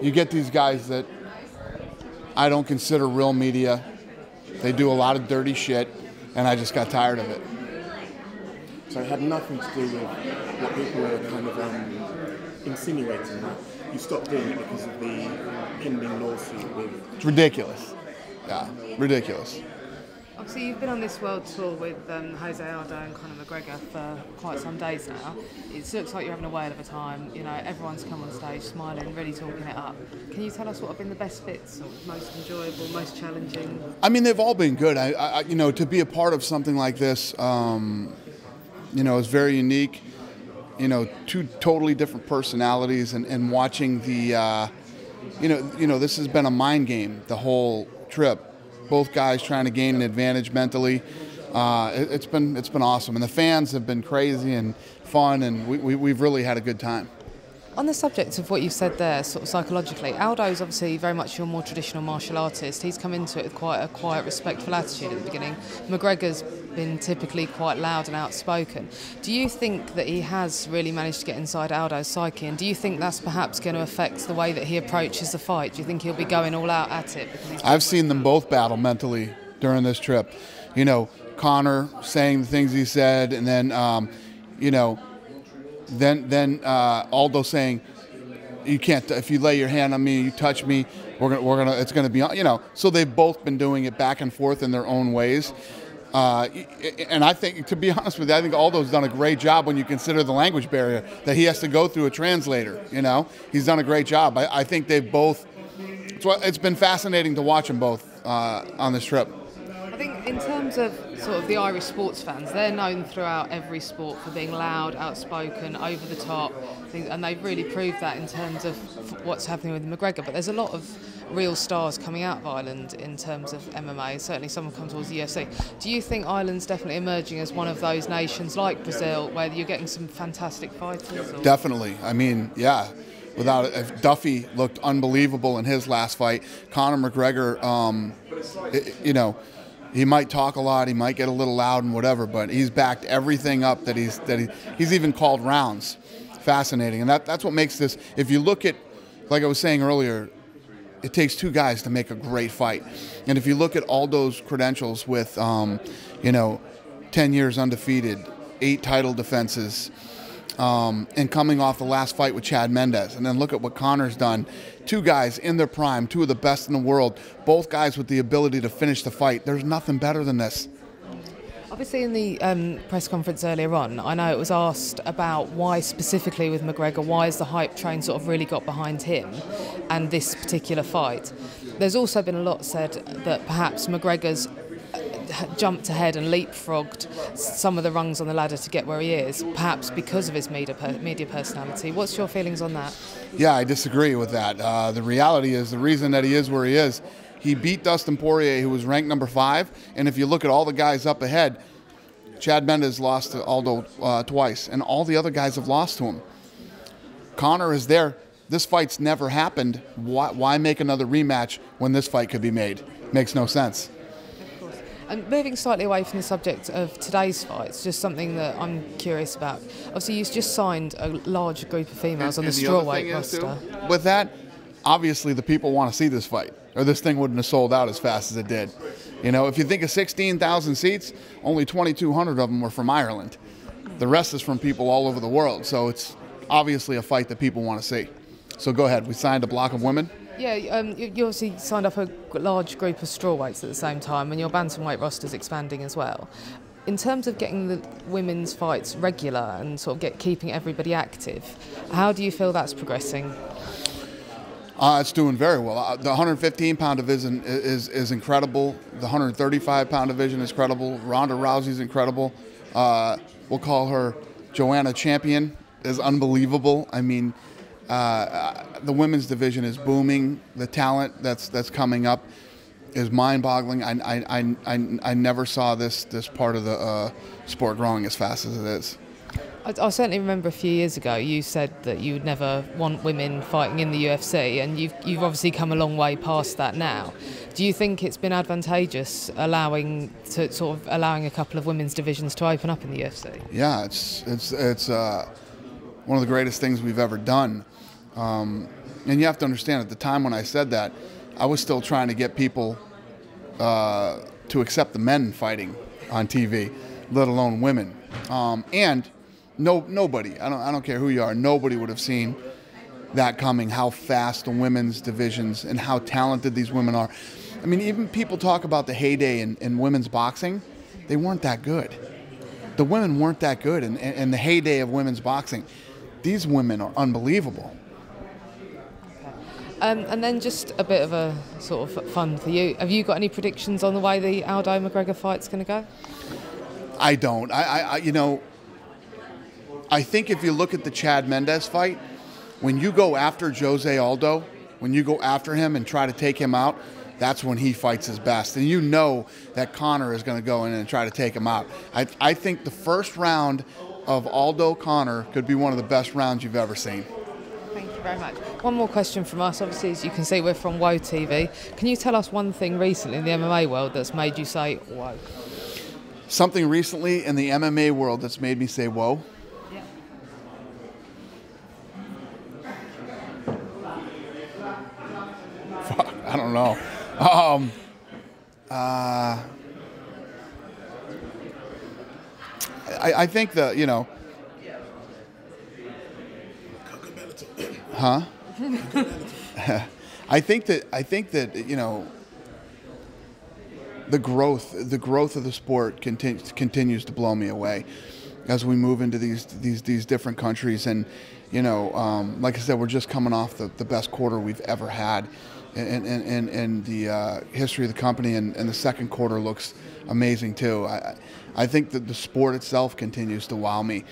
you get these guys that I don't consider real media. They do a lot of dirty shit, and I just got tired of it. So it had nothing to do with what people were kind of insinuating, that you stopped doing it because of the pending lawsuit with... It's ridiculous. Yeah, ridiculous. Obviously, you've been on this world tour with Jose Aldo and Conor McGregor for quite some days now. It looks like you're having a whale of a time. You know, everyone's come on stage smiling, really talking it up. Can you tell us what have been the best bits, or most enjoyable, most challenging? I mean, they've all been good. You know, to be a part of something like this, you know, is very unique. You know, two totally different personalities, and watching the, you know, this has been a mind game the whole trip. Both guys trying to gain an advantage mentally. It's been awesome, and the fans have been crazy and fun, and we've really had a good time. On the subject of what you said there, sort of psychologically, Aldo's obviously very much your more traditional martial artist. He's come into it with quite a quiet, respectful attitude at the beginning. McGregor's been typically quite loud and outspoken. Do you think that he has really managed to get inside Aldo's psyche, and do you think that's perhaps going to affect the way that he approaches the fight? Do you think he'll be going all out at it? I've seen them both battle mentally during this trip. You know, Conor saying the things he said, and then, you know, then Aldo saying, "You can't. If you lay your hand on me, you touch me, it's gonna be." You know, so they've both been doing it back and forth in their own ways. And I think, to be honest with you, I think Aldo's done a great job when you consider the language barrier that he has to go through a translator. You know, he's done a great job. I think they've both. It's been fascinating to watch them both on this trip. I think in terms of sort of the Irish sports fans, they're known throughout every sport for being loud, outspoken, over the top, and they've really proved that in terms of what's happening with McGregor. But there's a lot of real stars coming out of Ireland in terms of MMA. Certainly someone comes towards the UFC. Do you think Ireland's definitely emerging as one of those nations like Brazil where you're getting some fantastic fighters? Or? Definitely. I mean, yeah. Without it, Duffy looked unbelievable in his last fight. Conor McGregor, you know, he might talk a lot, he might get a little loud and whatever, but he's backed everything up that he's even called rounds. Fascinating, and that's what makes this. If you look at, like I was saying earlier, it takes two guys to make a great fight, and if you look at Aldo's credentials with, you know, 10 years undefeated, 8 title defenses. And coming off the last fight with Chad Mendes, and then look at what Conor's done. 2 guys in their prime, 2 of the best in the world, both guys with the ability to finish the fight. There's nothing better than this. Obviously in the press conference earlier on, I know it was asked about why specifically with McGregor, why has the hype train sort of really got behind him and this particular fight. There's also been a lot said that perhaps McGregor's jumped ahead and leapfrogged some of the rungs on the ladder to get where he is, perhaps because of his media personality. What's your feelings on that? Yeah, I disagree with that. The reality is the reason that he is where he is, he beat Dustin Poirier, who was ranked number 5, and if you look at all the guys up ahead, Chad Mendes lost to Aldo twice, and all the other guys have lost to him. Conor is there. This fight's never happened. Why make another rematch when this fight could be made? Makes no sense. And moving slightly away from the subject of today's fights, just something that I'm curious about. Obviously, you've just signed a large group of females on the strawweight roster. With that, obviously the people want to see this fight, or this thing wouldn't have sold out as fast as it did. You know, if you think of 16,000 seats, only 2,200 of them were from Ireland. The rest is from people all over the world, so it's obviously a fight that people want to see. So go ahead, we signed a block of women. Yeah, you obviously signed up a large group of strawweights at the same time, and your bantamweight roster's expanding as well. In terms of getting the women's fights regular and sort of keeping everybody active, how do you feel that's progressing? It's doing very well. The 115-pound division is incredible. The 135-pound division is incredible. Ronda Rousey's incredible. We'll call her Joanna Champion. Is unbelievable. I mean, the women's division is booming. The talent that's coming up is mind-boggling. I never saw this part of the sport growing as fast as it is. I certainly remember a few years ago you said that you would never want women fighting in the UFC, and you've obviously come a long way past that now. Do you think it's been advantageous allowing a couple of women's divisions to open up in the UFC? Yeah, it's one of the greatest things we've ever done. You And you have to understand, at the time when I said that, I was still trying to get people to accept the men fighting on TV, let alone women. And nobody, I don't care who you are, nobody would have seen that coming, how fast the women's divisions and how talented these women are. I mean, even people talk about the heyday in women's boxing. They weren't that good. The women weren't that good in the heyday of women's boxing. These women are unbelievable. And then just a bit of a sort of fun for you. Have you got any predictions on the way the Aldo McGregor fight's going to go? I don't. You know, I think if you look at the Chad Mendes fight, when you go after Jose Aldo, when you go after him and try to take him out, that's when he fights his best. And you know that Conor is going to go in and try to take him out. I think the first round of Aldo-Conor could be one of the best rounds you've ever seen. Thank you very much. One more question from us. Obviously, as you can see, we're from WHOATV. Can you tell us one thing recently in the MMA world that's made you say, whoa? Something recently in the MMA world that's made me say, whoa? Yeah. Fuck, I don't know. I think that, you know, huh? I think that you know, the growth of the sport continues to blow me away as we move into these different countries. And you know, like I said, we're just coming off the best quarter we've ever had in the history of the company, and the second quarter looks amazing too. I think that the sport itself continues to wow me.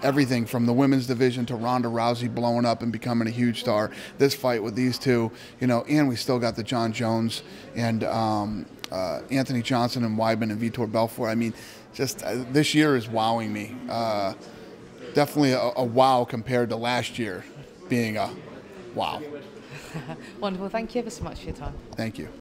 Everything from the women's division to Ronda Rousey blowing up and becoming a huge star, this fight with these two, you know, and we still got the John Jones and Anthony Johnson and Weidman and Vitor Belfort. I mean, just this year is wowing me. Definitely a wow compared to last year being a wow. Wonderful. Thank you ever so much for your time. Thank you.